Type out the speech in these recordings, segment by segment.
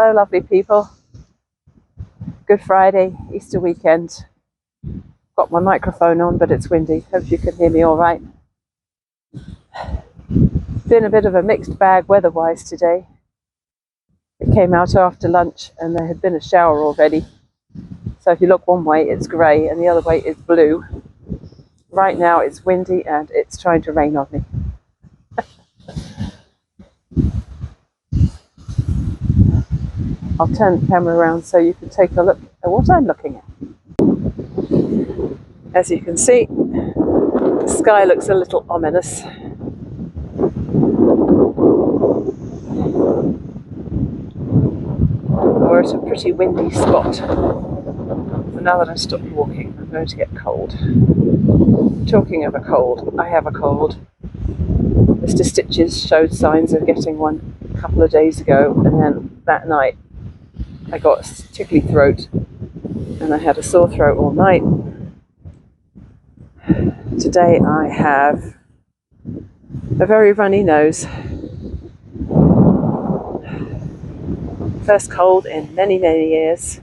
Hello lovely people. Good Friday, Easter weekend. Got my microphone on but it's windy. Hope you can hear me all right. Been a bit of a mixed bag weather-wise today. It came out after lunch and there had been a shower already. So if you look one way it's grey and the other way is blue. Right now it's windy and it's trying to rain on me. I'll turn the camera around so you can take a look at what I'm looking at. As you can see, the sky looks a little ominous. We're at a pretty windy spot. So now that I've stopped walking, I'm going to get cold. Talking of a cold, I have a cold. Mr. Stitches showed signs of getting one a couple of days ago, and then that night I got a tickly throat and I had a sore throat all night. Today I have a very runny nose. First cold in many, many years.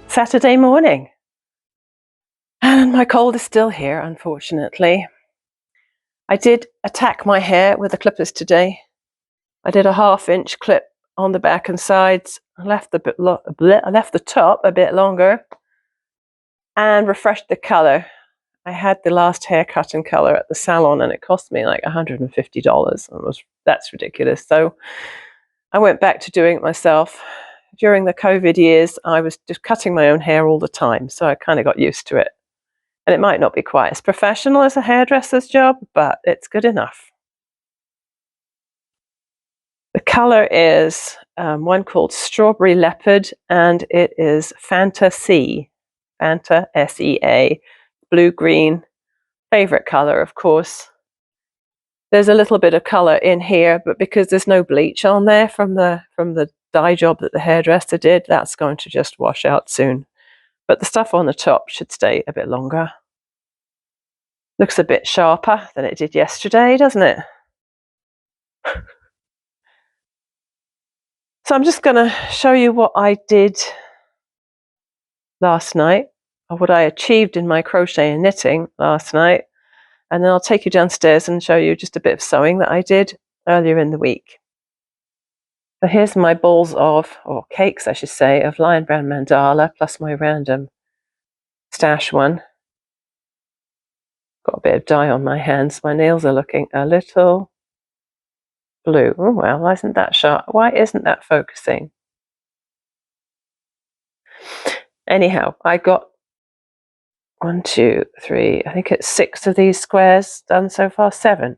Saturday morning, and my cold is still here, unfortunately. I did attack my hair with the clippers today. I did a 1/2 inch clip on the back and sides. I left the top a bit longer and refreshed the color. I had the last haircut in color at the salon and it cost me like $150. That's ridiculous. So I went back to doing it myself. During the COVID years, I was just cutting my own hair all the time, so I kind of got used to it. And it might not be quite as professional as a hairdresser's job, but it's good enough. The color is one called Strawberry Leopard, and it is Fanta C, Fanta SEA, blue-green, favorite color, of course. There's a little bit of color in here, but because there's no bleach on there from the dye job that the hairdresser did, that's going to just wash out soon. But the stuff on the top should stay a bit longer. Looks a bit sharper than it did yesterday, doesn't it? So I'm just going to show you what I did last night, or what I achieved in my crochet and knitting last night, and then I'll take you downstairs and show you just a bit of sewing that I did earlier in the week. So here's my balls of, or cakes I should say, of Lion Brand Mandala, plus my random stash one. Got a bit of dye on my hands. My nails are looking a little blue. Oh well, why isn't that sharp? Why isn't that focusing? Anyhow, I got 1, 2, 3, I think it's 6 of these squares done so far, 7.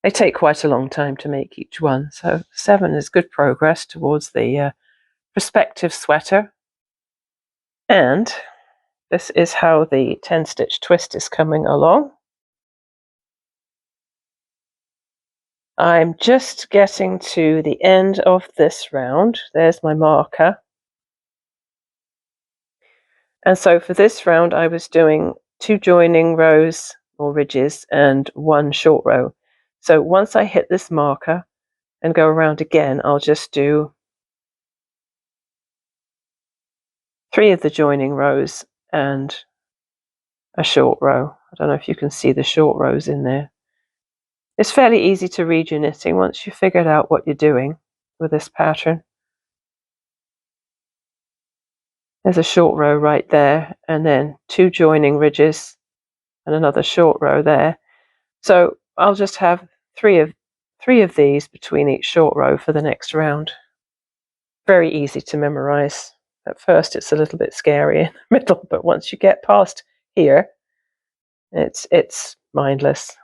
They take quite a long time to make each one, so 7 is good progress towards the prospective sweater. And this is how the 10-stitch twist is coming along. I'm just getting to the end of this round. There's my marker. And so for this round, I was doing 2 joining rows or ridges and 1 short row. So once I hit this marker and go around again, I'll just do 3 of the joining rows and a short row. I don't know if you can see the short rows in there. It's fairly easy to read your knitting once you've figured out what you're doing with this pattern. There's a short row right there, and then 2 joining ridges and another short row there. So I'll just have three of these between each short row for the next round. Very easy to memorize. At first it's a little bit scary in the middle, but once you get past here, it's mindless.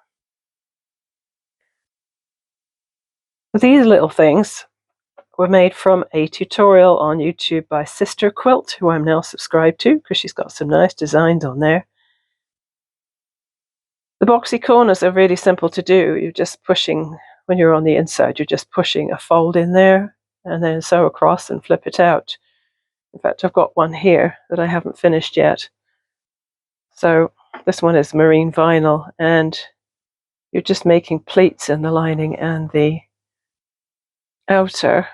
These little things were made from a tutorial on YouTube by Sister Quilt, who I'm now subscribed to because she's got some nice designs on there. The boxy corners are really simple to do. You're just pushing, when you're on the inside, you're just pushing a fold in there and then sew across and flip it out. In fact, I've got one here that I haven't finished yet. So this one is marine vinyl, and you're just making pleats in the lining and the outer,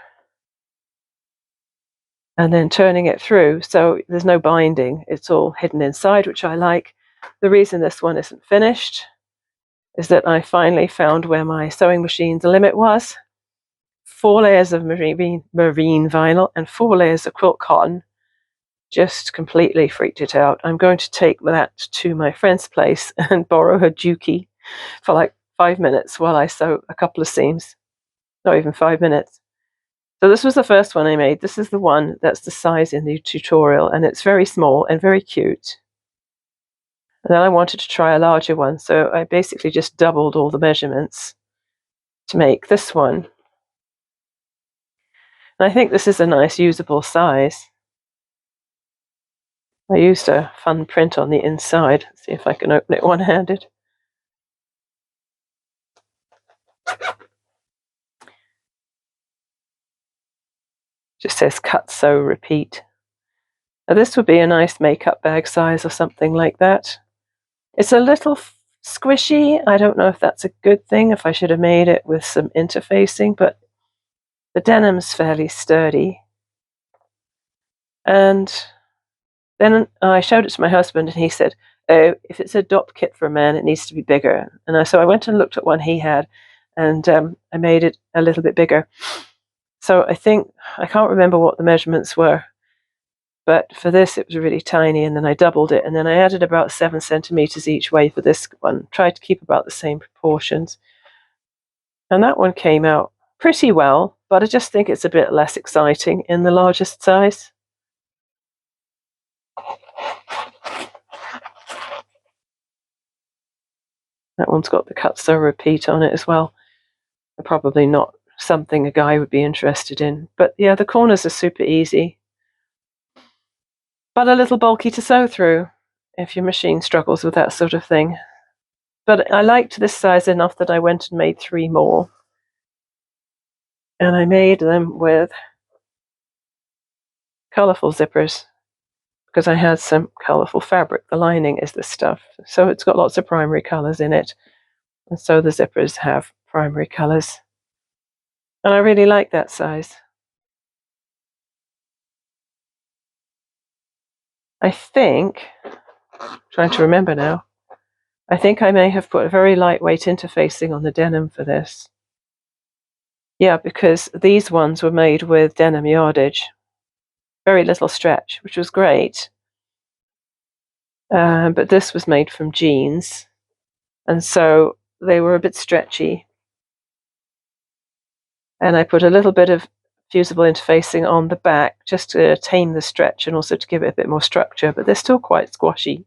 and then turning it through, so there's no binding. It's all hidden inside, which I like. The reason this one isn't finished is that I finally found where my sewing machine's limit was. 4 layers of marine vinyl and 4 layers of quilt cotton just completely freaked it out. I'm going to take that to my friend's place and borrow her dukey for like 5 minutes while I sew a couple of seams. Not even 5 minutes. So this was the first one I made. This is the one that's the size in the tutorial, and it's very small and very cute. And then I wanted to try a larger one, so I basically just doubled all the measurements to make this one. And I think this is a nice usable size. I used a fun print on the inside. Let's see if I can open it one-handed. Just says cut, sew, repeat. Now this would be a nice makeup bag size or something like that. It's a little squishy. I don't know if that's a good thing, if I should have made it with some interfacing, but the denim's fairly sturdy. And then I showed it to my husband, and he said, oh, if it's a dot kit for a man, it needs to be bigger. And so I went and looked at one he had, and I made it a little bit bigger. So I can't remember what the measurements were, but for this it was really tiny, and then I doubled it, and then I added about 7 centimeters each way for this one. Tried to keep about the same proportions. And that one came out pretty well, but I just think it's a bit less exciting in the largest size. That one's got the cut, sew, repeat on it as well. Probably not something a guy would be interested in. But yeah, the corners are super easy, but a little bulky to sew through if your machine struggles with that sort of thing. But I liked this size enough that I went and made 3 more. And I made them with colourful zippers because I had some colourful fabric. The lining is this stuff. So it's got lots of primary colours in it. And so the zippers have primary colours. And I really like that size. I think, trying to remember now, I think I may have put a very lightweight interfacing on the denim for this. Yeah, because these ones were made with denim yardage. Very little stretch, which was great. But this was made from jeans, and so they were a bit stretchy. And I put a little bit of fusible interfacing on the back just to tame the stretch and also to give it a bit more structure, but they're still quite squashy.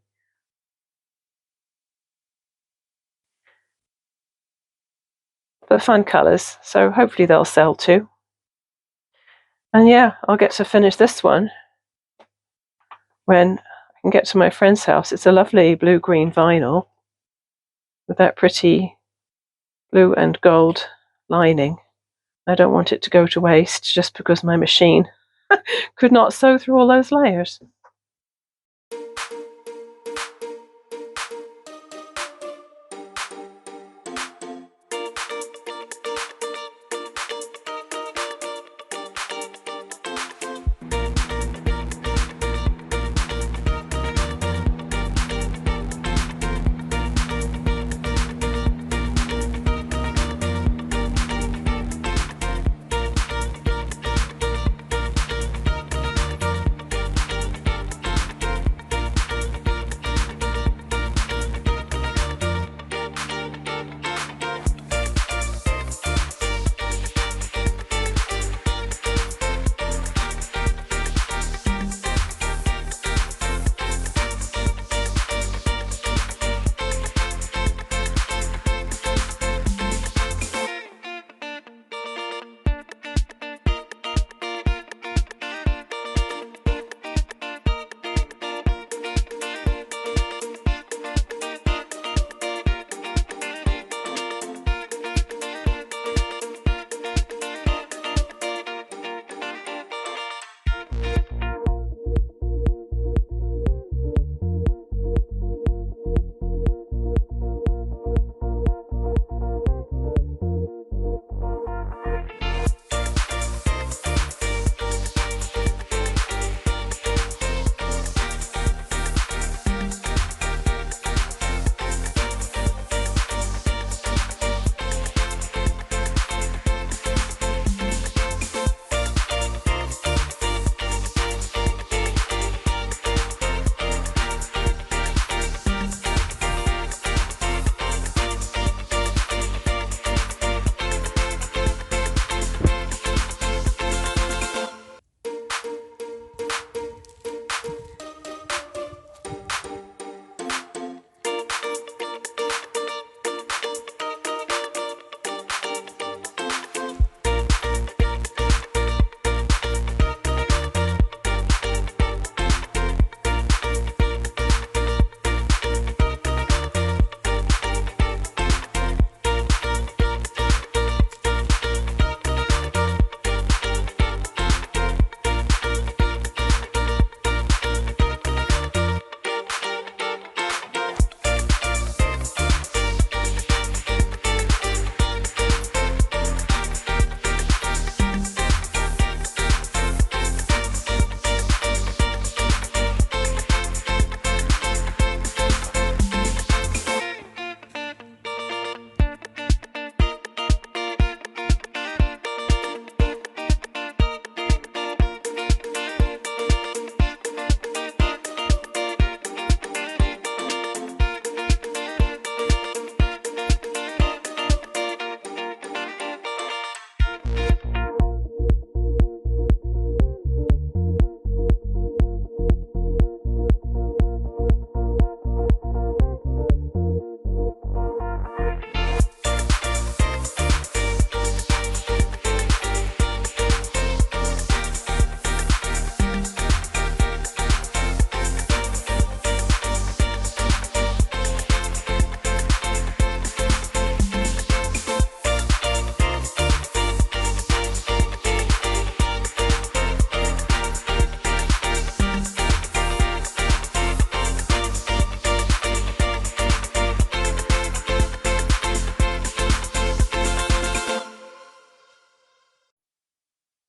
But fun colours, so hopefully they'll sell too. And yeah, I'll get to finish this one when I can get to my friend's house. It's a lovely blue-green vinyl with that pretty blue and gold lining. I don't want it to go to waste just because my machine could not sew through all those layers.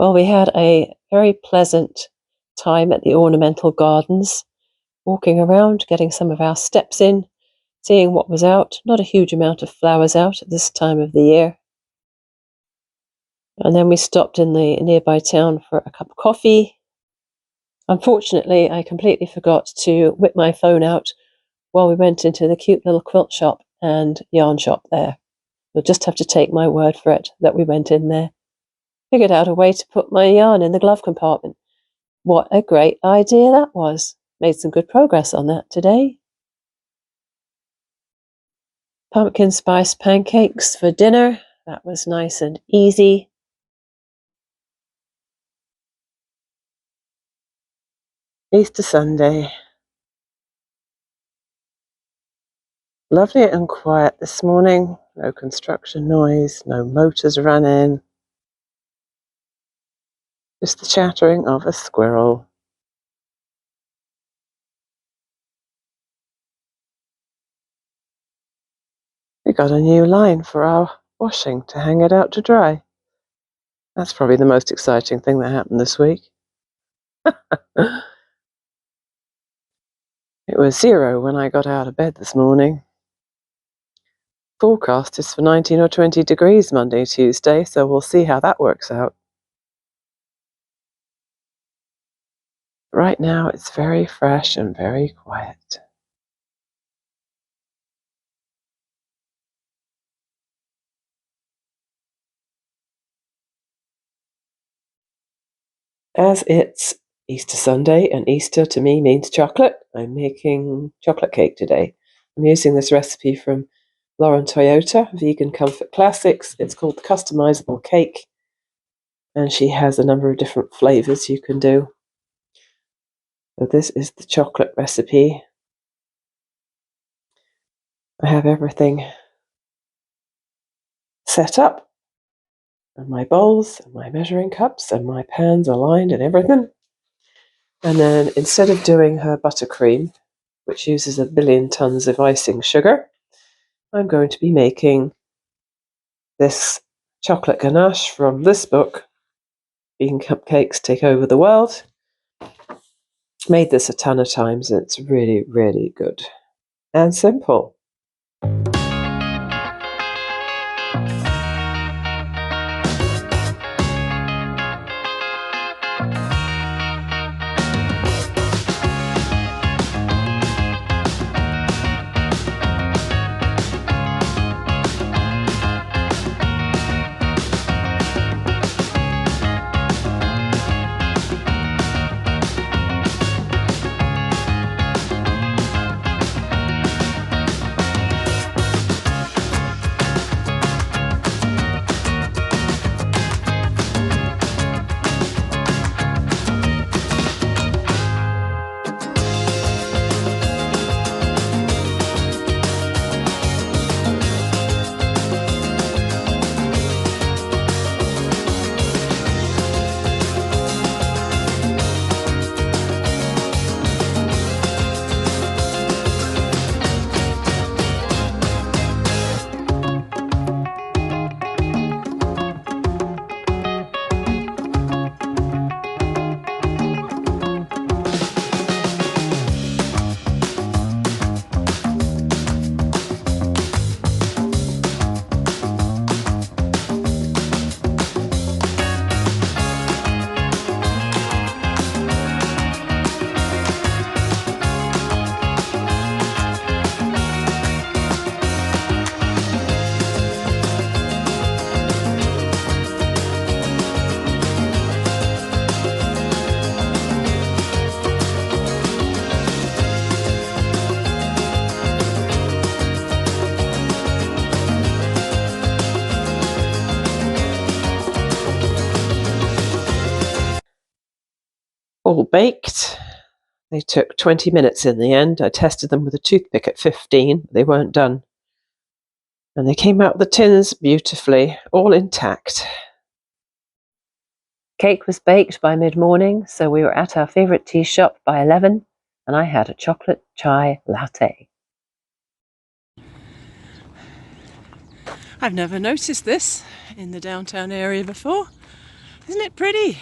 Well, we had a very pleasant time at the ornamental gardens, walking around, getting some of our steps in, seeing what was out. Not a huge amount of flowers out at this time of the year. And then we stopped in the nearby town for a cup of coffee. Unfortunately, I completely forgot to whip my phone out while we went into the cute little quilt shop and yarn shop there. You'll just have to take my word for it that we went in there. Figured out a way to put my yarn in the glove compartment. What a great idea that was. Made some good progress on that today. Pumpkin spice pancakes for dinner. That was nice and easy. Easter Sunday. Lovely and quiet this morning. No construction noise, no motors running. Just the chattering of a squirrel. We got a new line for our washing to hang it out to dry. That's probably the most exciting thing that happened this week. It was 0 when I got out of bed this morning. Forecast is for 19 or 20 degrees Monday, Tuesday, so we'll see how that works out. Right now it's very fresh and very quiet. As it's Easter Sunday, and Easter to me means chocolate, I'm making chocolate cake today. I'm using this recipe from Lauren Toyota, Vegan Comfort Classics. It's called the Customizable Cake, and she has a number of different flavors you can do. So this is the chocolate recipe. I have everything set up, and my bowls, and my measuring cups, and my pans aligned and everything. And then instead of doing her buttercream, which uses 1 billion tons of icing sugar, I'm going to be making this chocolate ganache from this book, Vegan Cupcakes Take Over the World. Made this a ton of times, and it's really, really good and simple. All baked. They took 20 minutes in the end. I tested them with a toothpick at 15. They weren't done. And they came out of the tins beautifully, all intact. Cake was baked by mid-morning, so we were at our favourite tea shop by 11, and I had a chocolate chai latte. I've never noticed this in the downtown area before, Isn't it pretty?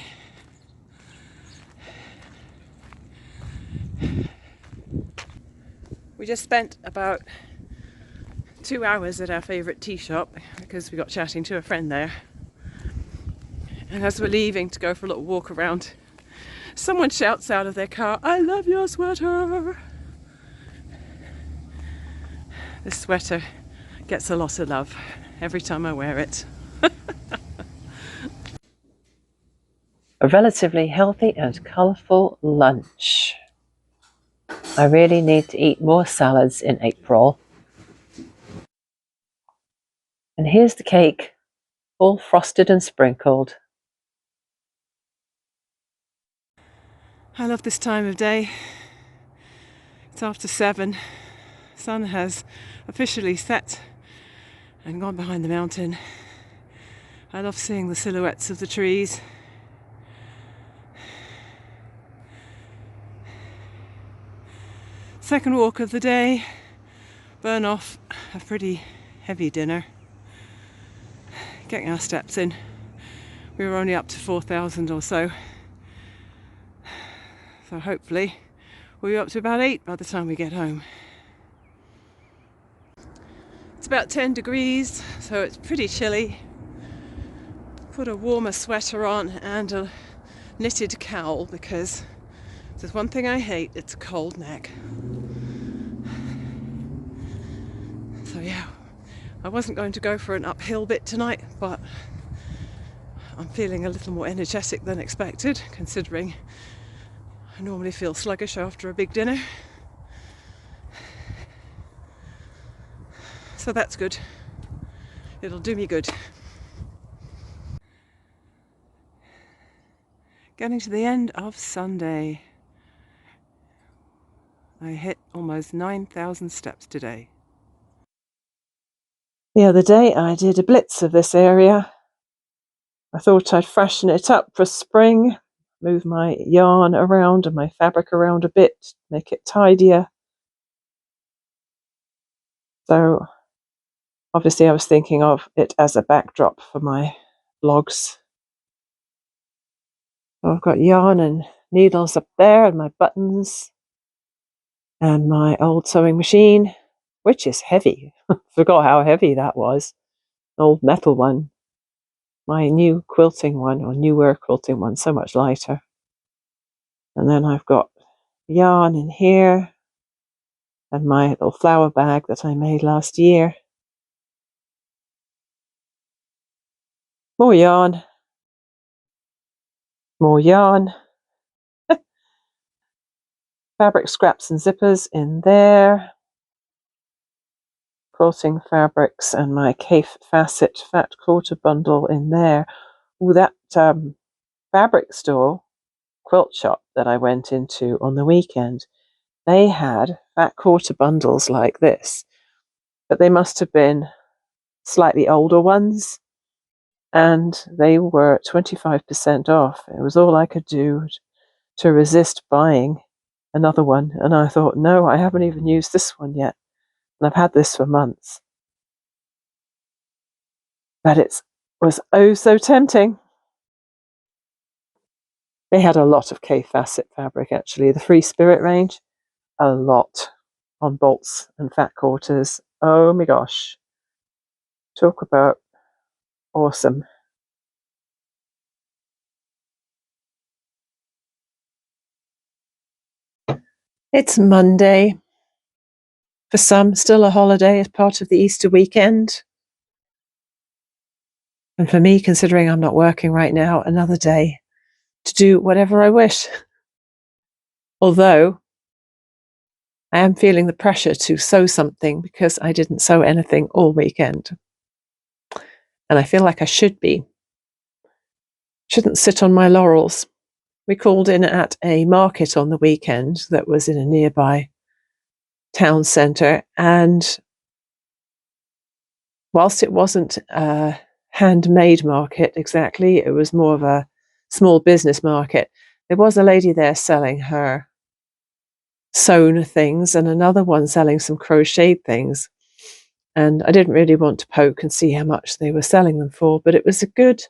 We just spent about 2 hours at our favourite tea shop because we got chatting to a friend there. And as we're leaving to go for a little walk around, someone shouts out of their car, "I love your sweater!" This sweater gets a lot of love every time I wear it. A relatively healthy and colourful lunch. I really need to eat more salads in April. And here's the cake, all frosted and sprinkled. I love this time of day. It's after 7. The sun has officially set and gone behind the mountain. I love seeing the silhouettes of the trees. Second walk of the day. Burn off a pretty heavy dinner. Getting our steps in. We were only up to 4,000 or so. So hopefully we'll be up to about 8 by the time we get home. It's about 10 degrees, so it's pretty chilly. Put a warmer sweater on and a knitted cowl because if there's one thing I hate, it's a cold neck. So yeah, I wasn't going to go for an uphill bit tonight, but I'm feeling a little more energetic than expected, considering I normally feel sluggish after a big dinner. So that's good. It'll do me good. Getting to the end of Sunday. I hit almost 9,000 steps today. The other day I did a blitz of this area. I thought I'd freshen it up for spring, move my yarn around and my fabric around a bit, make it tidier. So obviously I was thinking of it as a backdrop for my vlogs. So I've got yarn and needles up there and my buttons and my old sewing machine, which is heavy. Forgot how heavy that was. An old metal one. My new quilting one, or newer quilting one, so much lighter. And then I've got yarn in here and my little flower bag that I made last year. More yarn. More yarn. Fabric scraps and zippers in there. Quilting fabrics and my Cafe Facet fat quarter bundle in there. Oh, that fabric store, quilt shop that I went into on the weekend, they had fat quarter bundles like this, but they must have been slightly older ones, and they were 25% off. It was all I could do to resist buying another one, and I thought, no, I haven't even used this one yet, and I've had this for months. But it was oh so tempting. They had a lot of Cafe Facet fabric, actually. The Free Spirit range, a lot on bolts and fat quarters. Oh my gosh. Talk about awesome. It's Monday. For some, still a holiday as part of the Easter weekend. And for me, considering I'm not working right now, another day to do whatever I wish. Although I am feeling the pressure to sew something because I didn't sew anything all weekend. And I feel like I should be. Shouldn't sit on my laurels. We called in at a market on the weekend that was in a nearby town centre, and whilst it wasn't a handmade market exactly, it was more of a small business market. There was a lady there selling her sewn things and another one selling some crocheted things, and I didn't really want to poke and see how much they were selling them for, but it was a good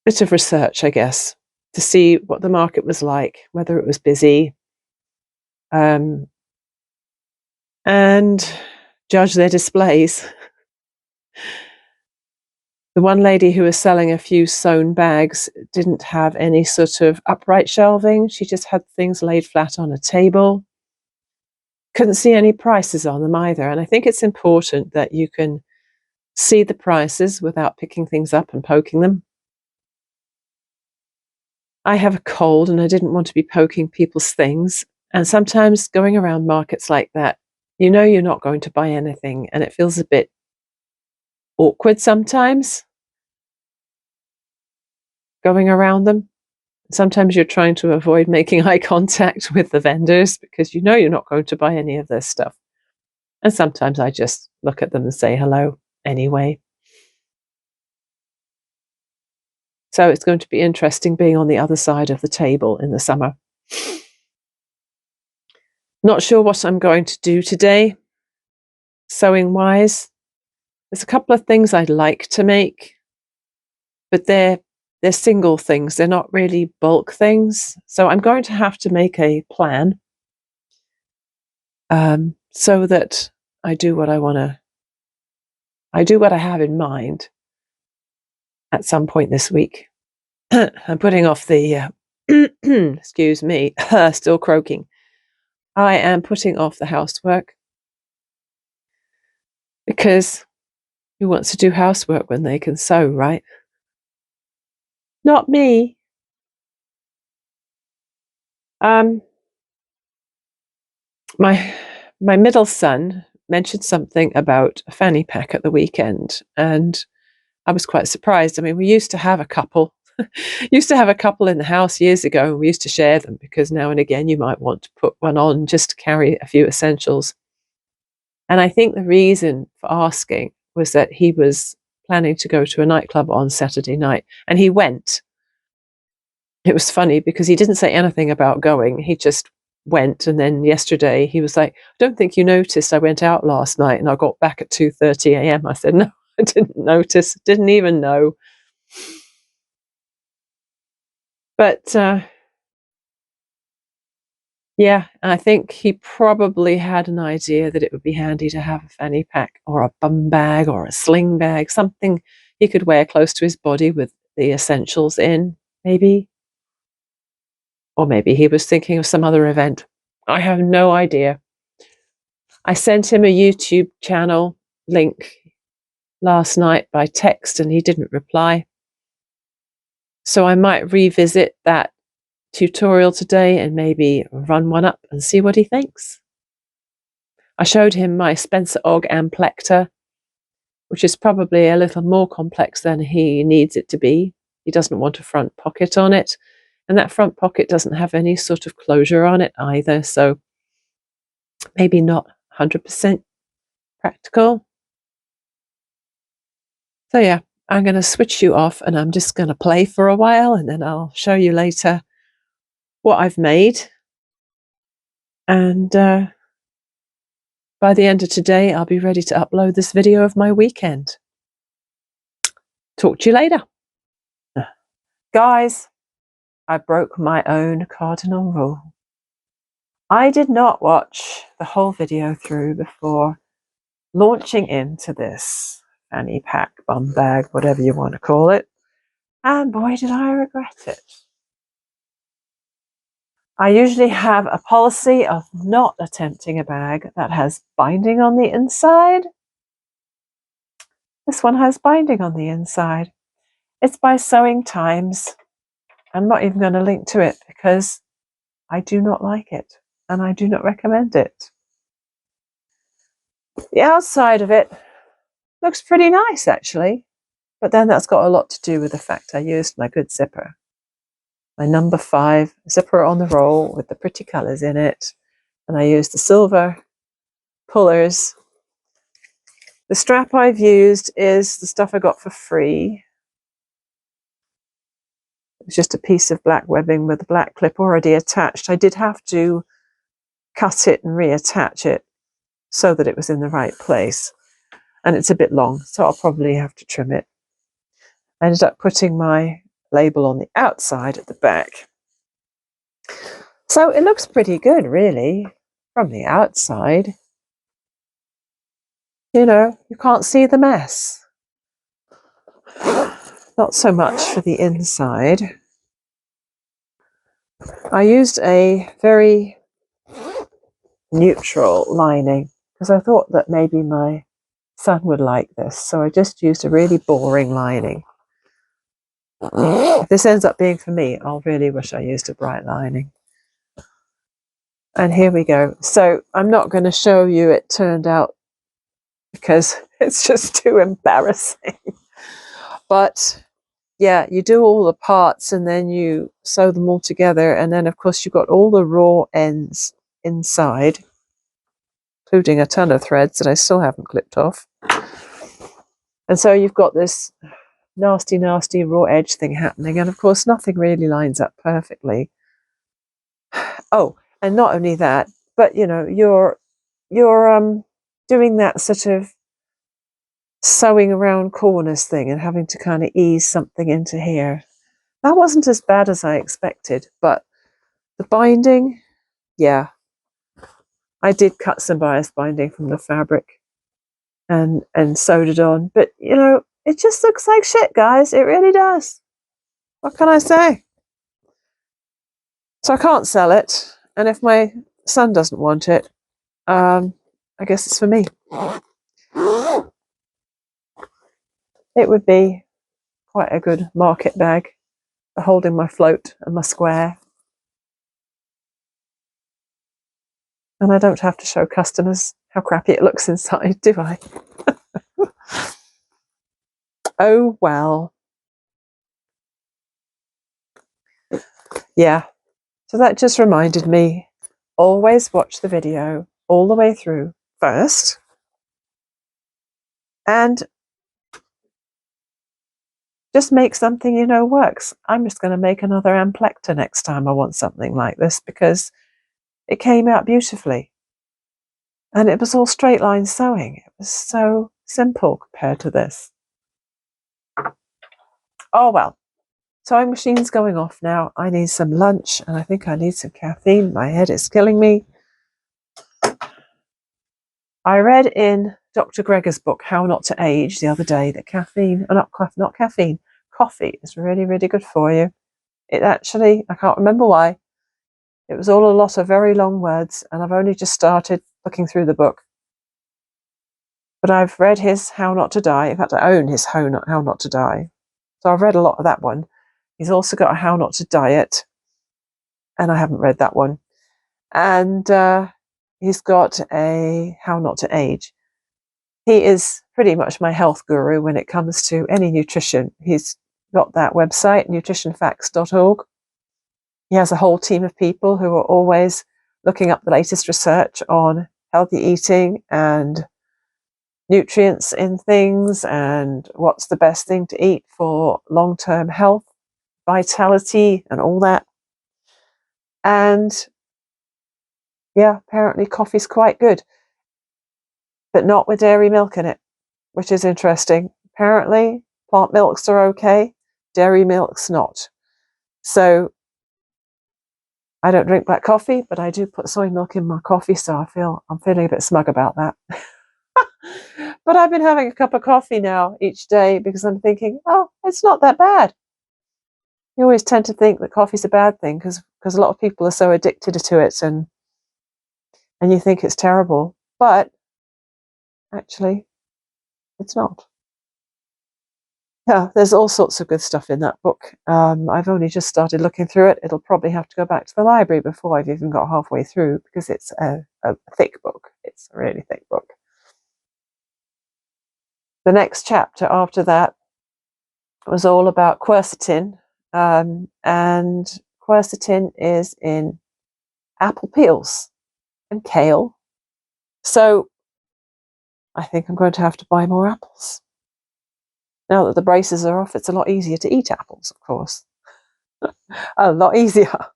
bit of research, I guess, to see what the market was like, whether it was busy, and judge their displays. The one lady who was selling a few sewn bags didn't have any sort of upright shelving. She just had things laid flat on a table. Couldn't see any prices on them either. And I think it's important that you can see the prices without picking things up and poking them. I have a cold and I didn't want to be poking people's things. And sometimes going around markets like that, you know you're not going to buy anything, and it feels a bit awkward sometimes going around them. Sometimes you're trying to avoid making eye contact with the vendors because you know you're not going to buy any of their stuff. And sometimes I just look at them and say hello anyway. So it's going to be interesting being on the other side of the table in the summer. Not sure what I'm going to do today, sewing wise. There's a couple of things I'd like to make, but they're single things. They're not really bulk things. So I'm going to have to make a plan so that I do what I want to. I do what I have in mind at some point this week. I'm putting off the, excuse me, still croaking. I am putting off the housework because who wants to do housework when they can sew, right? Not me. My middle son mentioned something about a fanny pack at the weekend, and I was quite surprised. I mean, we used to have a couple. Used to have a couple in the house years ago, and we used to share them because now and again you might want to put one on just to carry a few essentials. And I think the reason for asking was that he was planning to go to a nightclub on Saturday night, and he went. It was funny because he didn't say anything about going. He just went, and then yesterday he was like, I don't think you noticed I went out last night and I got back at 2:30 a.m. I said, no, I didn't notice, didn't even know. But yeah, I think he probably had an idea that it would be handy to have a fanny pack or a bum bag or a sling bag, something he could wear close to his body with the essentials in, maybe. Or maybe he was thinking of some other event. I have no idea. I sent him a YouTube channel link last night by text and he didn't reply. So I might revisit that tutorial today and maybe run one up and see what he thinks. I showed him my Spencer Og Amplector, which is probably a little more complex than he needs it to be. He doesn't want a front pocket on it, and that front pocket doesn't have any sort of closure on it either, so maybe not 100% practical. So yeah, I'm going to switch you off and I'm just going to play for a while, and then I'll show you later what I've made. And by the end of today, I'll be ready to upload this video of my weekend. Talk to you later. Guys, I broke my own cardinal rule. I did not watch the whole video through before launching into this fanny pack, bum bag, whatever you want to call it. And boy, did I regret it. I usually have a policy of not attempting a bag that has binding on the inside. This one has binding on the inside. It's by Sewing Times. I'm not even going to link to it because I do not like it and I do not recommend it. The outside of it looks pretty nice actually, but then that's got a lot to do with the fact I used my good zipper. My number 5 zipper on the roll with the pretty colours in it, and I used the silver pullers. The strap I've used is the stuff I got for free. It's just a piece of black webbing with a black clip already attached. I did have to cut it and reattach it so that it was in the right place, and it's a bit long, so I'll probably have to trim it. I ended up putting my label on the outside at the back. So it looks pretty good, really, from the outside. You know, you can't see the mess. Not so much for the inside. I used a very neutral lining because I thought that maybe my son would like this. So I just used a really boring lining. If this ends up being for me, I'll really wish I used a bright lining. And here we go. So I'm not going to show you it turned out because it's just too embarrassing. But yeah, you do all the parts and then you sew them all together. And then, of course, you've got all the raw ends inside, including a ton of threads that I still haven't clipped off. And so you've got this nasty, nasty raw edge thing happening. And of course, nothing really lines up perfectly. Oh, and not only that, but you know, you're doing that sort of sewing around corners thing and having to kind of ease something into here. That wasn't as bad as I expected, but the binding, yeah, I did cut some bias binding from the fabric and sewed it on. But you know, it just looks like shit, guys. It really does. What can I say? So I can't sell it, and if my son doesn't want it, I guess it's for me. It would be quite a good market bag for holding my float and my square. And I don't have to show customers how crappy it looks inside, do I? Oh, well. Yeah. So that just reminded me, always watch the video all the way through first. And just make something you know works. I'm just going to make another amplector next time I want something like this because it came out beautifully. And it was all straight line sewing. It was so simple compared to this. Oh, well. Sewing machine's going off now. I need some lunch and I think I need some caffeine. My head is killing me. I read in Dr. Greger's book, How Not to Age, the other day that caffeine, not caffeine, coffee is really, really good for you. It actually, I can't remember why. It was all a lot of very long words and I've only just started looking through the book. But I've read his How Not to Die. In fact, I own his How Not to Die. So I've read a lot of that one. He's also got a How Not to Diet. And I haven't read that one. And he's got a How Not to Age. He is pretty much my health guru when it comes to any nutrition. He's got that website, nutritionfacts.org. He has a whole team of people who are always looking up the latest research on healthy eating and nutrients in things and what's the best thing to eat for long-term health, vitality, and all that. And yeah, apparently coffee's quite good, but not with dairy milk in it, which is interesting. Apparently, plant milks are okay, dairy milk's not. So I don't drink black coffee, but I do put soy milk in my coffee, so I'm feeling a bit smug about that. But I've been having a cup of coffee now each day because I'm thinking, oh, it's not that bad. You always tend to think that coffee's a bad thing because a lot of people are so addicted to it and you think it's terrible. But actually, it's not. Yeah, there's all sorts of good stuff in that book. I've only just started looking through it. It'll probably have to go back to the library before I've even got halfway through because it's a thick book. It's a really thick book. The next chapter after that was all about quercetin, and quercetin is in apple peels and kale. So I think I'm going to have to buy more apples. Now that the braces are off, it's a lot easier to eat apples, of course. A lot easier.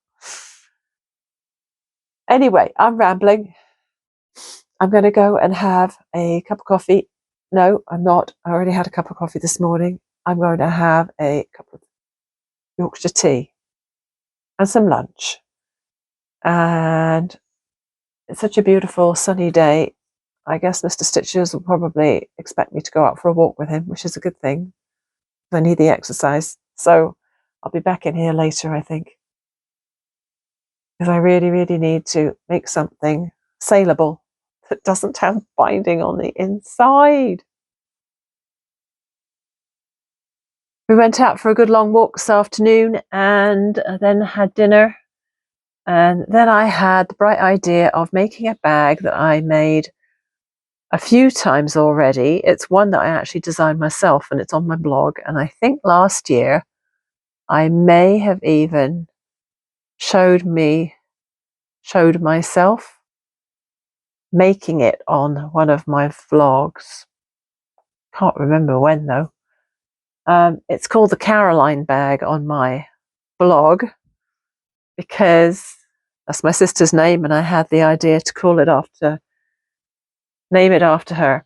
Anyway, I'm rambling. I'm going to go and have a cup of coffee. No, I'm not. I already had a cup of coffee this morning. I'm going to have a cup of Yorkshire tea and some lunch. And it's such a beautiful sunny day. I guess Mr. Stitches will probably expect me to go out for a walk with him, which is a good thing. I need the exercise. So I'll be back in here later, I think. Because I really, really need to make something saleable that doesn't have binding on the inside. We went out for a good long walk this afternoon and then had dinner. And then I had the bright idea of making a bag that I made a few times already. It's one that I actually designed myself and it's on my blog. And I think last year I may have even showed myself making it on one of my vlogs. Can't remember when though. It's called the Caroline bag on my blog because that's my sister's name and I had the idea to name it after her.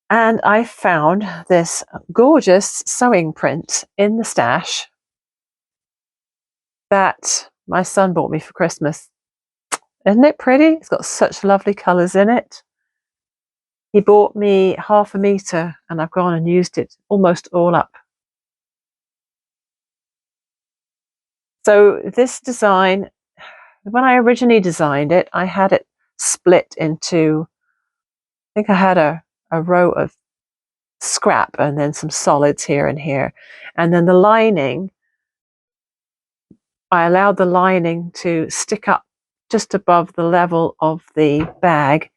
And I found this gorgeous sewing print in the stash that my son bought me for Christmas. Isn't it pretty? It's got such lovely colours in it. He bought me 1/2 metre and I've gone and used it almost all up. So this design, when I originally designed it, I had it split into, I think I had a row of scrap and then some solids here and here. And then the lining, I allowed the lining to stick up just above the level of the bag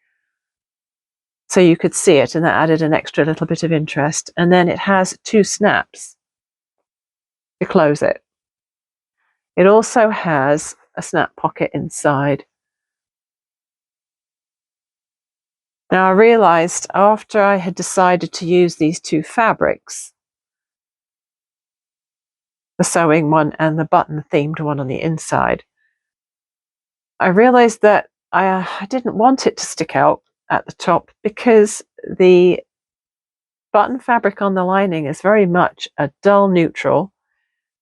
so you could see it, and that added an extra little bit of interest. And then it has 2 snaps to close it. It also has a snap pocket inside. Now I realized after I had decided to use these 2 fabrics, the sewing one and the button themed one on the inside, I realized that I didn't want it to stick out at the top because the button fabric on the lining is very much a dull neutral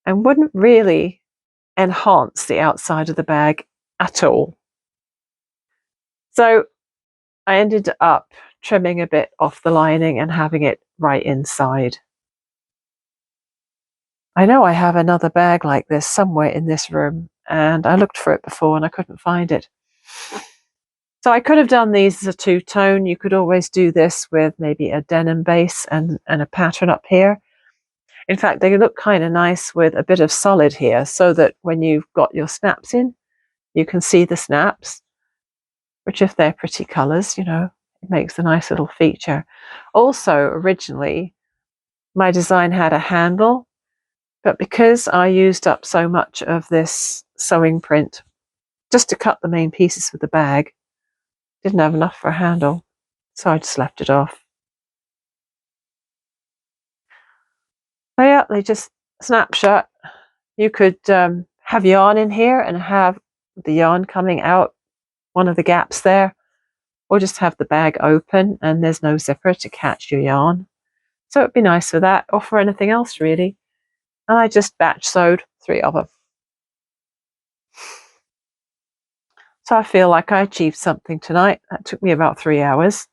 and wouldn't really enhance the outside of the bag at all. So I ended up trimming a bit off the lining and having it right inside. I know I have another bag like this somewhere in this room and I looked for it before and I couldn't find it. So I could have done these as a 2-tone. You could always do this with maybe a denim base and a pattern up here. In fact, they look kind of nice with a bit of solid here so that when you've got your snaps in, you can see the snaps, which if they're pretty colours, you know, it makes a nice little feature. Also, originally, my design had a handle, but because I used up so much of this sewing print just to cut the main pieces for the bag, didn't have enough for a handle, so I just left it off. So yeah, they just snap shut. You could have yarn in here and have the yarn coming out one of the gaps there, or just have the bag open and there's no zipper to catch your yarn. So it'd be nice for that or for anything else really. And I just batch sewed 3 of them. So I feel like I achieved something tonight. That took me about 3 hours.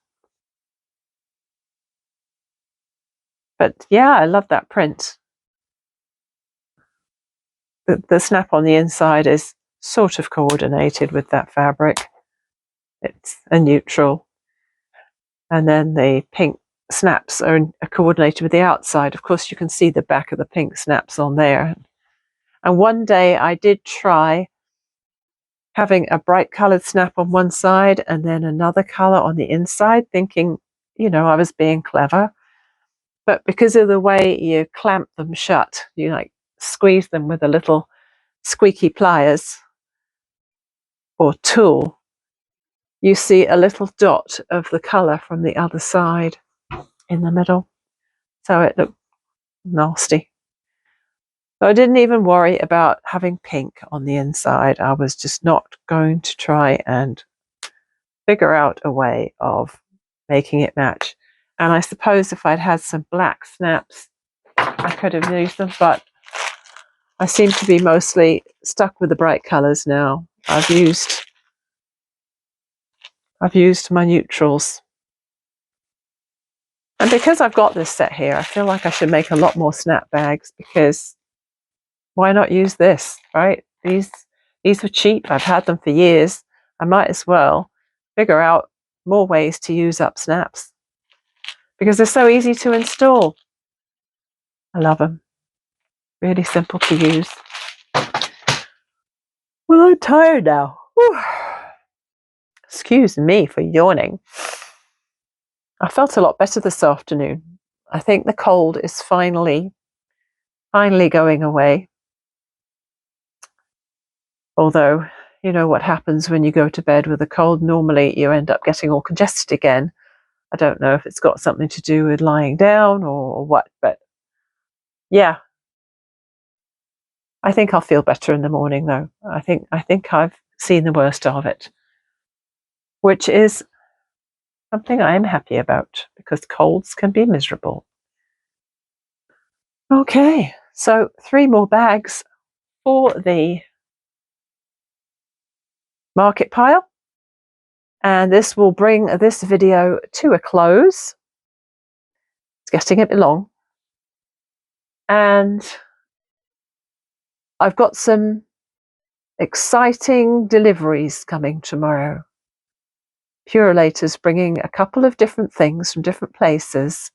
But yeah, I love that print. The snap on the inside is sort of coordinated with that fabric. It's a neutral. And then the pink snaps are coordinated with the outside. Of course, you can see the back of the pink snaps on there. And one day I did try having a bright coloured snap on one side and then another colour on the inside, thinking, you know, I was being clever. But because of the way you clamp them shut, you like squeeze them with a little squeaky pliers or tool, you see a little dot of the colour from the other side in the middle. So it looked nasty. So I didn't even worry about having pink on the inside. I was just not going to try and figure out a way of making it match. And I suppose if I'd had some black snaps, I could have used them, but I seem to be mostly stuck with the bright colours now. I've used my neutrals. And because I've got this set here, I feel like I should make a lot more snap bags, because why not use this, right? These were cheap. I've had them for years. I might as well figure out more ways to use up snaps, because they're so easy to install. I love them. Really simple to use. Well, I'm tired now. Whew. Excuse me for yawning. I felt a lot better this afternoon. I think the cold is finally going away. Although, you know what happens when you go to bed with a cold. Normally you end up getting all congested again. I don't know if it's got something to do with lying down or what, but yeah. I think I'll feel better in the morning though. I think I've seen the worst of it, which is something I am happy about, because colds can be miserable. Okay, so 3 more bags for the market pile, and this will bring this video to a close. It's getting a bit long, and I've got some exciting deliveries coming tomorrow. Purolator's bringing a couple of different things from different places,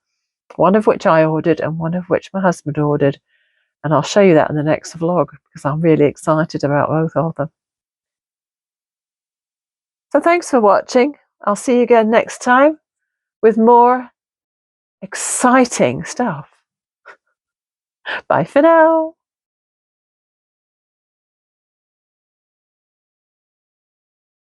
one of which I ordered and one of which my husband ordered, and I'll show you that in the next vlog, because I'm really excited about both of them. So thanks for watching. I'll see you again next time with more exciting stuff. Bye for now.